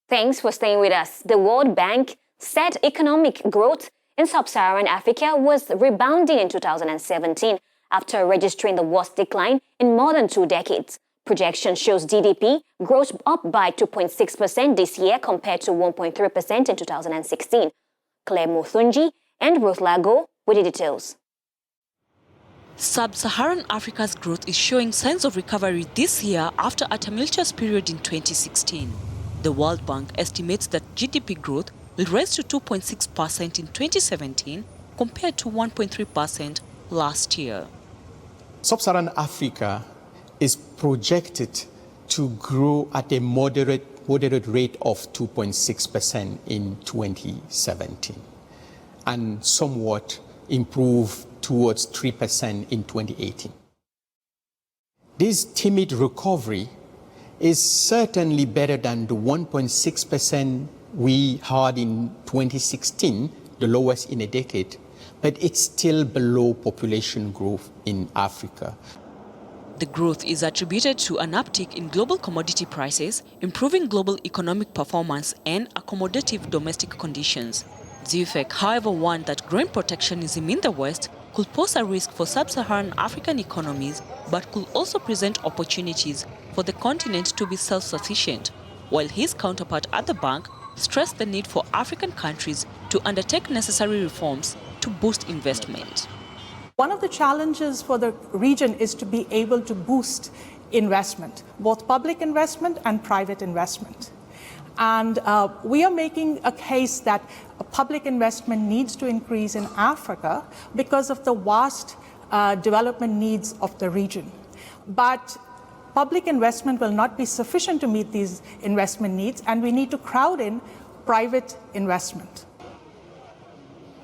Thanks for staying with us. The World Bank said economic growth in Sub-Saharan Africa was rebounding in 2017 after registering the worst decline in more than 2 decades. Projection shows GDP grows up by 2.6% this year compared to 1.3% in 2016. Claire Muthunji and Ruth Lago with the details. Sub-Saharan Africa's growth is showing signs of recovery this year after a tumultuous period in 2016. The World Bank estimates that GDP growth will rise to 2.6% in 2017 compared to 1.3% last year. Sub-Saharan Africa is projected to grow at a moderate rate of 2.6% in 2017 and somewhat improve towards 3% in 2018. This timid recovery is certainly better than the 1.6% we had in 2016, the lowest in a decade, but it's still below population growth in Africa. The growth is attributed to an uptick in global commodity prices, improving global economic performance and accommodative domestic conditions. The effect, however, warned that growing protectionism in the West could pose a risk for sub-Saharan African economies, but could also present opportunities for the continent to be self-sufficient, while his counterpart at the bank stressed the need for African countries to undertake necessary reforms to boost investment. One of the challenges for the region is to be able to boost investment, both public investment and private investment. And we are making a case that public investment needs to increase in Africa because of the vast development needs of the region. But public investment will not be sufficient to meet these investment needs, and we need to crowd in private investment.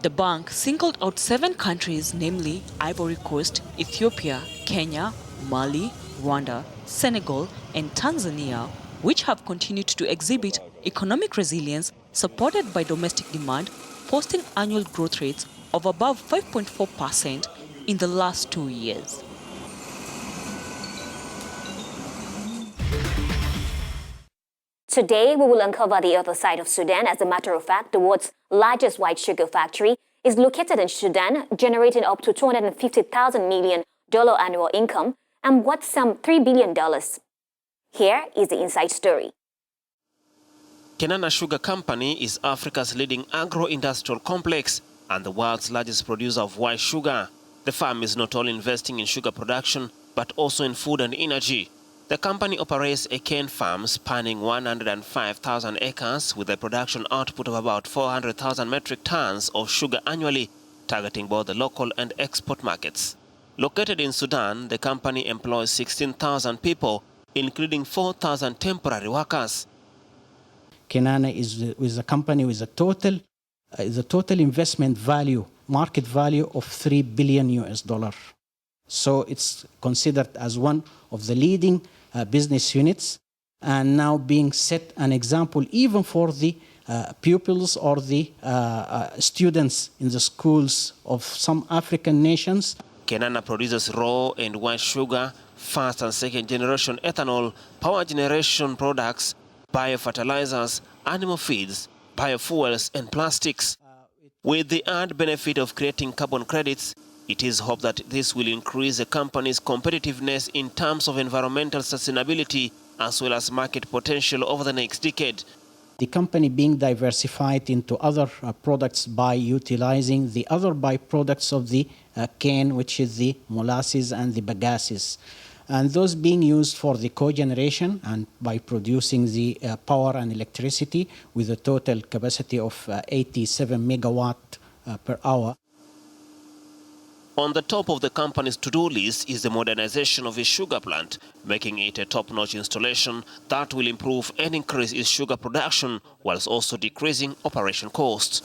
The bank singled out 7 countries, namely Ivory Coast, Ethiopia, Kenya, Mali, Rwanda, Senegal, and Tanzania, which have continued to exhibit economic resilience supported by domestic demand, posting annual growth rates of above 5.4% in the last 2 years. Today, we will uncover the other side of Sudan. As a matter of fact, the world's largest white sugar factory is located in Sudan, generating up to $250,000 million annual income and worth some $3 billion. Here is the inside story. Kenana Sugar Company is Africa's leading agro-industrial complex and the world's largest producer of white sugar. The firm is not only investing in sugar production, but also in food and energy. The company operates a cane farm spanning 105,000 acres with a production output of about 400,000 metric tons of sugar annually, targeting both the local and export markets. Located in Sudan, the company employs 16,000 people, including 4,000 temporary workers. Kenana is a company with a total investment value, market value of $3 billion. So it's considered as one of the leading business units, and now being set an example even for the pupils or the students in the schools of some African nations. Kenana produces raw and white sugar, first and second generation ethanol, power generation products, biofertilizers, animal feeds, biofuels and plastics. With the added benefit of creating carbon credits, it is hoped that this will increase the company's competitiveness in terms of environmental sustainability as well as market potential over the next decade. The company being diversified into other products by utilizing the other byproducts of the cane, which is the molasses and the bagasse, and those being used for the cogeneration and by producing the power and electricity with a total capacity of 87 megawatt per hour. On the top of the company's to-do list is the modernization of its sugar plant, making it a top-notch installation that will improve and increase its sugar production whilst also decreasing operation costs.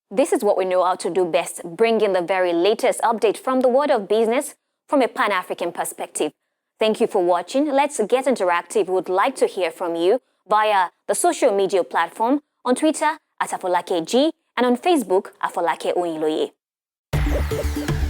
This is what we know how to do best, bringing the very latest update from the world of business from a Pan-African perspective. Thank you for watching. Let's get interactive. We would like to hear from you via the social media platform on Twitter @AfolakeG and on Facebook @Afolake Oyiloye. World.